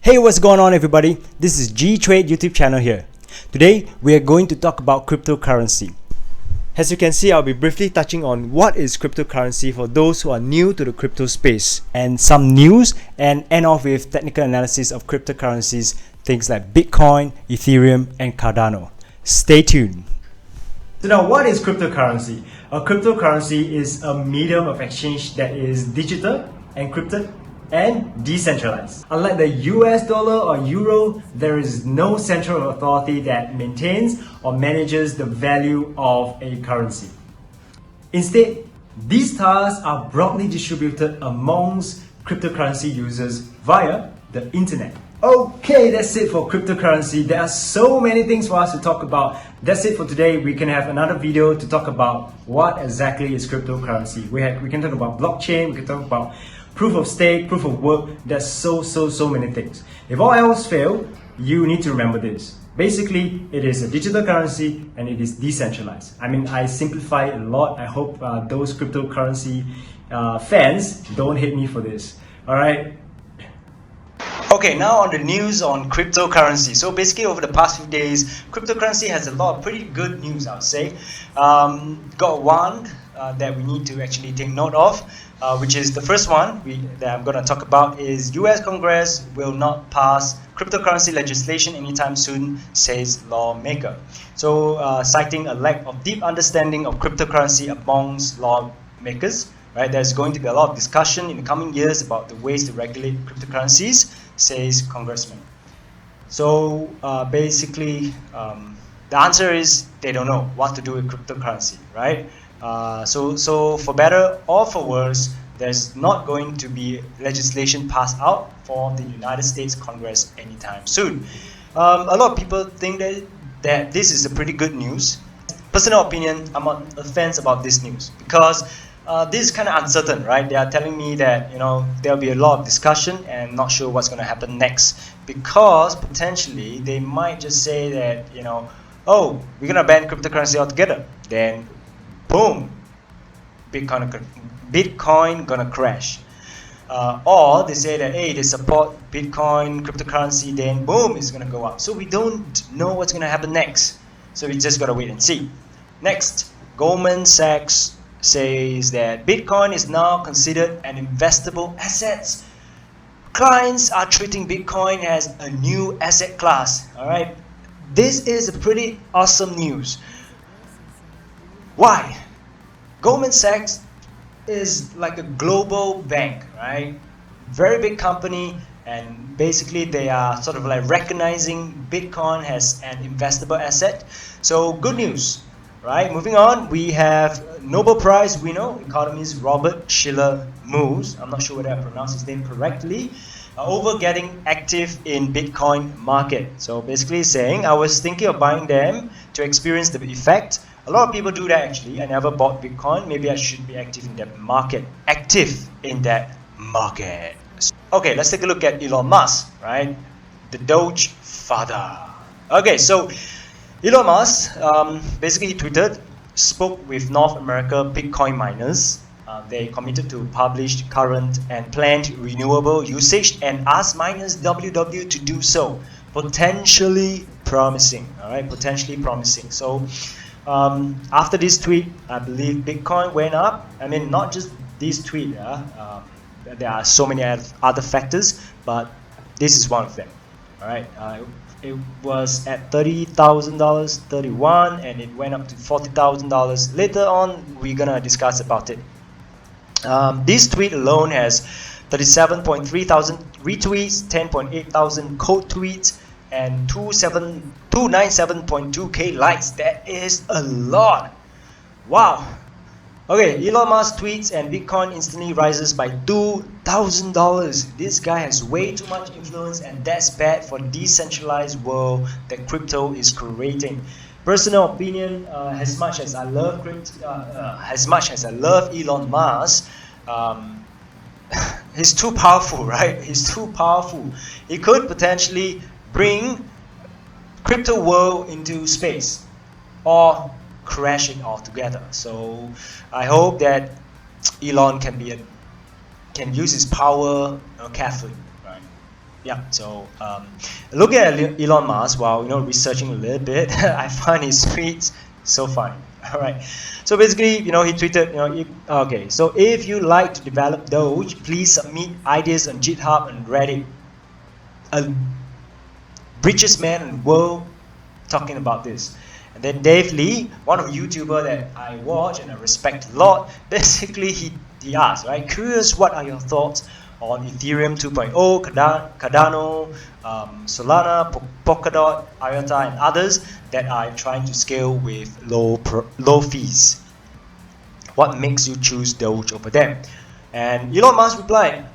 Hey, what's going on everybody? This is G Trade YouTube channel here. Today we are going to talk about cryptocurrency. As you can see, I'll be briefly touching on what is cryptocurrency for those who are new to the crypto space, and some news, and end off with technical analysis of cryptocurrencies, things like Bitcoin, Ethereum, and Cardano. Stay tuned. So now, what is cryptocurrency? A cryptocurrency is a medium of exchange that is digital, encrypted, and decentralized. Unlike the US dollar or euro, there is no central authority that maintains or manages the value of a currency. Instead, these tasks are broadly distributed amongst cryptocurrency users via the internet. Okay, that's it for cryptocurrency. There are so many things for us to talk about. That's it for today. We can have another video to talk about what exactly is cryptocurrency. We can talk about blockchain, we can talk about proof of stake, proof of work. There's so many things. If all else fail, you need to remember this. Basically, it is a digital currency and it is decentralized. I mean, I simplify it a lot. I hope those cryptocurrency fans don't hate me for this. All right. Okay, now on the news on cryptocurrency. So basically, over the past few days, cryptocurrency has a lot of pretty good news, I would say. Got one that we need to actually take note of, which is the first one that I'm going to talk about is US Congress will not pass cryptocurrency legislation anytime soon, says Lawmaker. So citing a lack of deep understanding of cryptocurrency amongst lawmakers, right? There's going to be a lot of discussion in the coming years about the ways to regulate cryptocurrencies, says Congressman. So basically, the answer is they don't know what to do with cryptocurrency, right? So for better or for worse, there's not going to be legislation passed out for the United States Congress anytime soon. A lot of people think that this is a pretty good news. Personal opinion, I'm on the fence about this news because this is kind of uncertain, right? They are telling me that there'll be a lot of discussion and not sure what's going to happen next, because potentially they might just say that oh, we're going to ban cryptocurrency altogether, then boom, Bitcoin gonna crash. Or they say that, hey, they support Bitcoin, cryptocurrency, then boom, it's gonna go up. So we don't know what's gonna happen next. So we just gotta wait and see. Next, Goldman Sachs says that Bitcoin is now considered an investable asset. Clients are treating Bitcoin as a new asset class. All right, this is a pretty awesome news. Why? Goldman Sachs is like a global bank, right? Very big company, and basically they are sort of like recognizing Bitcoin as an investable asset. So good news, right? Moving on, we have Nobel Prize winner, economist Robert Schiller Moose. I'm not sure whether I pronounced his name correctly. Over getting active in Bitcoin market. So basically saying, I was thinking of buying them to experience the effect. A lot of people do that actually. I never bought Bitcoin. Maybe I should be active in that market. Okay, let's take a look at Elon Musk, right? The Doge father. Okay, so Elon Musk basically tweeted, spoke with North America Bitcoin miners. They committed to publish current and planned renewable usage and asked miners WW to do so. Potentially promising, all right? Potentially promising. So after this tweet, I believe Bitcoin went up. I mean, not just this tweet. There are so many other factors, but this is one of them. All right. It was at $30,000, 31, and it went up to $40,000. Later on, we're gonna discuss about it. This tweet alone has 37.3 thousand retweets, 10.8 thousand quote tweets, and 297.2k likes. That is a lot. Wow. Okay, Elon Musk tweets and Bitcoin instantly rises by $2,000. This guy has way too much influence, and that's bad for the decentralized world that crypto is creating. Personal opinion, as much as I love Elon Musk, he's too powerful, right? He's too powerful. He could potentially bring crypto world into space or crash it altogether. So I hope that Elon can use his power carefully, right? Yeah, so looking at Elon Musk while researching a little bit, I find his tweets so funny. All right, so basically, he tweeted, okay, so if you like to develop Doge, please submit ideas on GitHub and Reddit. A richest man in the world talking about this. And then Dave Lee, one of the YouTuber that I watch and I respect a lot, basically he asked, right, curious, what are your thoughts on Ethereum 2.0, Cardano, Solana, Polkadot, IOTA, and others that are trying to scale with low fees? What makes you choose Doge over them? And Elon Musk replied,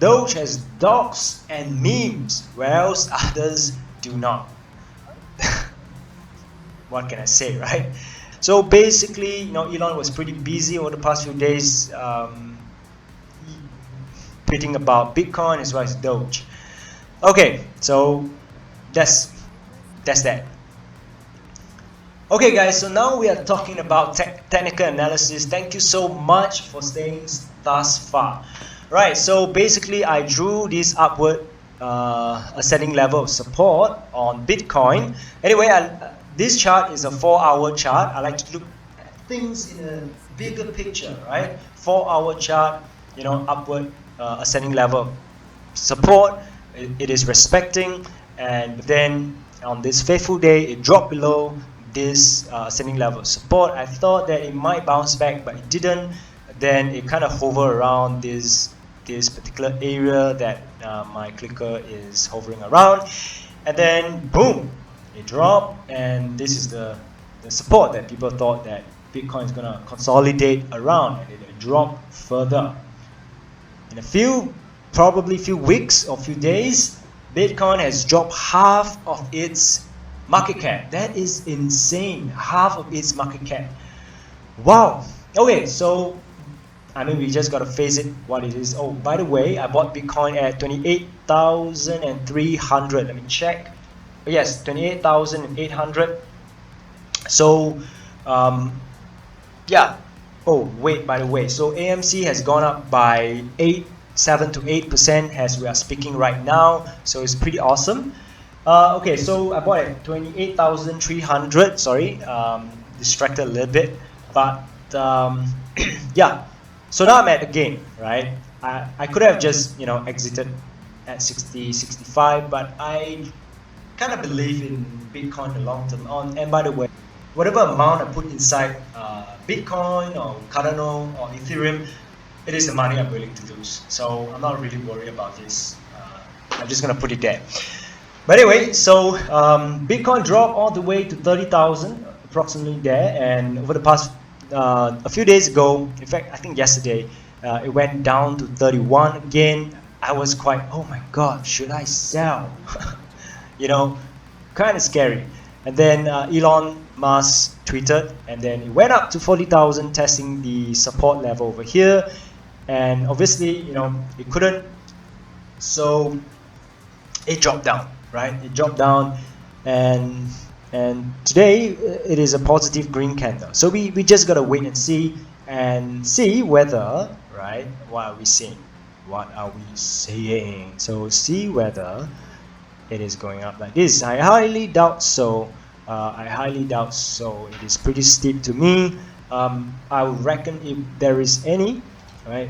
Doge has docs and memes, whereas others do not. What can I say, right? So basically, Elon was pretty busy over the past few days tweeting about Bitcoin as well as Doge. Okay, so that's that. Okay guys, so now we are talking about technical analysis. Thank you so much for staying thus far. Right, so basically I drew this upward ascending level of support on Bitcoin. Anyway, this chart is a 4-hour chart. I like to look at things in a bigger picture, right? 4-hour chart, upward ascending level support. It is respecting, and then on this fateful day, it dropped below this ascending level of support. I thought that it might bounce back, but it didn't. Then it kind of hover around this particular area that my clicker is hovering around, and then boom, it dropped, and this is the support that people thought that Bitcoin is gonna consolidate around, and it dropped further. In probably few weeks or few days, Bitcoin has dropped half of its market cap. That is insane. Half of its market cap. Wow. Okay, so we just gotta face it what it is. Oh, by the way, I bought Bitcoin at 28,300. Let me check. Yes, 28,800. So yeah. Oh wait, by the way, so AMC has gone up by 7 to 8% as we are speaking right now, so it's pretty awesome. Okay, so I bought at 28,300. Sorry, distracted a little bit, but yeah. So now I'm at the gain, right? I could have just exited at 60, 65, but I kind of believe in Bitcoin in the long term. And by the way, whatever amount I put inside Bitcoin or Cardano or Ethereum, it is the money I'm willing to lose. So I'm not really worried about this. I'm just gonna put it there. But anyway, so Bitcoin dropped all the way to 30,000, approximately there. And over the past a few days ago, in fact, I think yesterday, it went down to 31 again. I was quite, oh my God, should I sell? Kind of scary. And then Elon Musk tweeted, and then it went up to 40,000, testing the support level over here. And obviously, it couldn't, so it dropped down, right? It dropped down, and today it is a positive green candle. So we just gotta wait and see whether, right? What are we seeing? So see whether it is going up like this. I highly doubt so. It is pretty steep to me. I would reckon if there is any, right?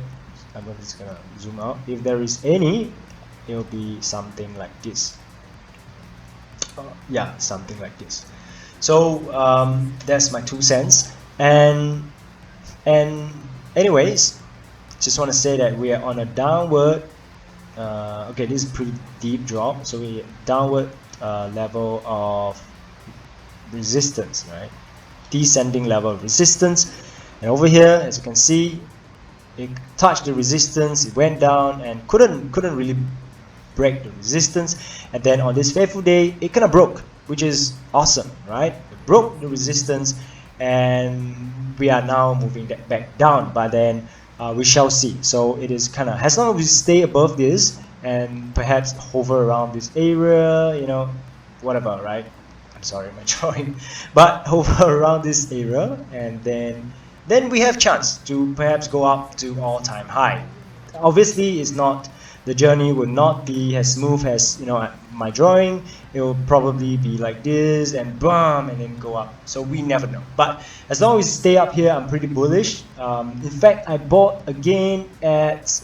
I'm just gonna zoom out. If there is any, it will be something like this. Yeah, something like this. So that's my 2 cents. And anyways, just want to say that we are on a downward. Okay, this is a pretty deep drop. So we downward level of resistance, right? Descending level of resistance, and over here, as you can see, it touched the resistance, it went down and couldn't really break the resistance. And then on this fateful day, it kind of broke, which is awesome, right? It broke the resistance, and we are now moving that back down. But then we shall see. So it is kind of, as long as we stay above this and perhaps hover around this area, whatever, right? Sorry, my drawing, but hover around this area, and then we have chance to perhaps go up to all-time high. Obviously, it's not the journey will not be as smooth as, you know, my drawing. It will probably be like this and boom, and then go up. So we never know. But as long as we stay up here, I'm pretty bullish. In fact, I bought again at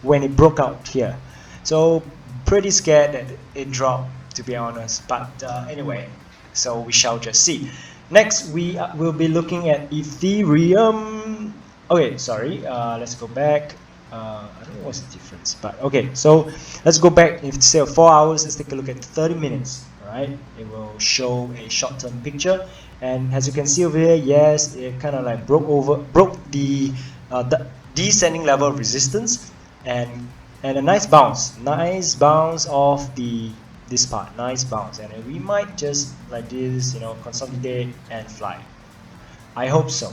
when it broke out here. So pretty scared that it dropped, to be honest. But anyway, so we shall just see. Next, we will be looking at Ethereum. Okay, sorry. Let's go back. I don't know what's the difference, but okay. So let's go back. Instead of 4 hours, let's take a look at 30 minutes. All right, it will show a short-term picture, and as you can see over here, yes, it kind of like broke the descending level of resistance, and a nice bounce of this part, nice bounce, and we might just like this, you know, consolidate and fly. I hope so,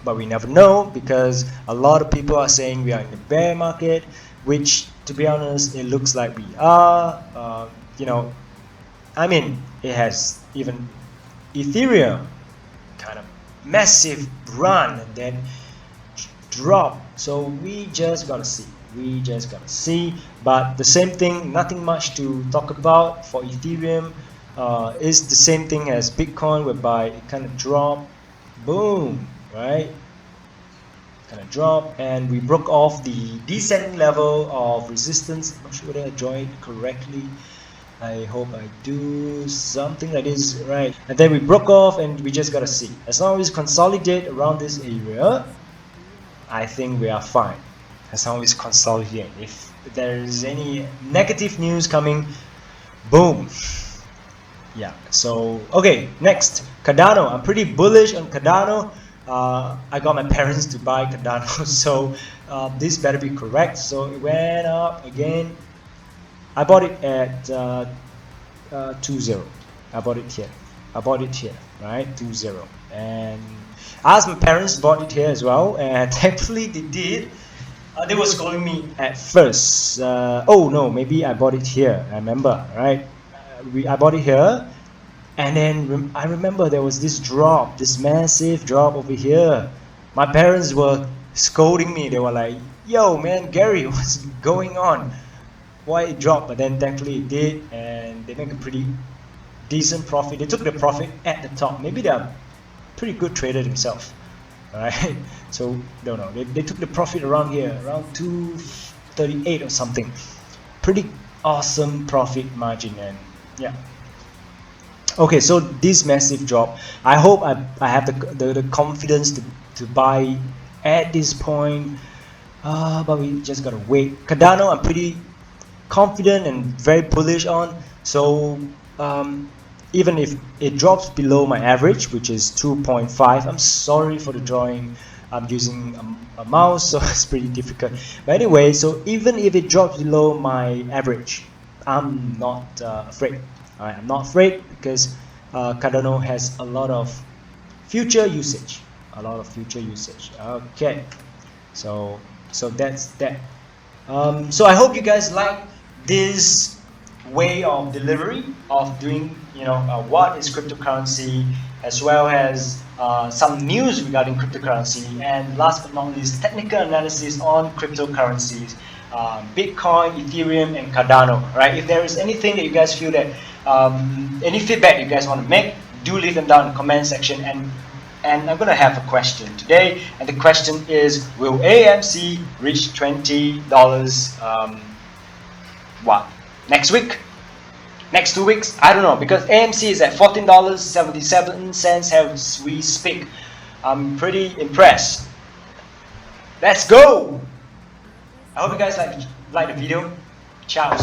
but we never know, because a lot of people are saying we are in the bear market, which, to be honest, it looks like we are. You know, I mean, it has even Ethereum kind of massive run and then drop, so we just gotta see. But the same thing, nothing much to talk about for Ethereum. Is the same thing as Bitcoin, whereby it kind of dropped, boom, right, kind of drop, and we broke off the descending level of resistance. I'm not sure whether I draw it correctly. I hope I do something like this, right? And then we broke off, and we just gotta see. As long as we consolidate around this area, I think we are fine. As long as we consolidate. If there is any negative news coming, boom. Yeah. So okay, next, Cardano. I'm pretty bullish on Cardano. I got my parents to buy Cardano, so this better be correct. So it went up again. I bought it at 2.0. I bought it here, right? 2.0. And I asked my parents bought it here as well, and thankfully they did. They were scolding me at first. Oh no, maybe I bought it here. I remember, right? I bought it here, and then I remember there was this drop, this massive drop over here. My parents were scolding me. They were like, "Yo, man, Gary, what's going on? Why it dropped?" But then thankfully it did, and they make a pretty decent profit. They took the profit at the top. Maybe they're a pretty good trader themselves. Alright, so don't know. They took the profit around here, around 238 or something. Pretty awesome profit margin, and yeah. Okay, so this massive drop, I hope I have the confidence to buy at this point, but we just gotta wait. Cardano, I'm pretty confident and very bullish on, so even if it drops below my average, which is 2.5, I'm sorry for the drawing, I'm using a mouse, so it's pretty difficult. But anyway, so even if it drops below my average, I'm not afraid. Alright, I'm not afraid, because Cardano has a lot of future usage. Okay, so that's that. So I hope you guys like this way of delivery of doing, you know, what is cryptocurrency, as well as some news regarding cryptocurrency, and last but not least, technical analysis on cryptocurrencies, Bitcoin, Ethereum, and Cardano. Right? If there is anything that you guys feel that any feedback you guys want to make, do leave them down in the comment section, and I'm gonna have a question today, and the question is, will AMC reach $20 what, next week, next 2 weeks? I don't know, because AMC is at $14.77 as we speak. I'm pretty impressed. Let's go. I hope you guys like the video. Ciao.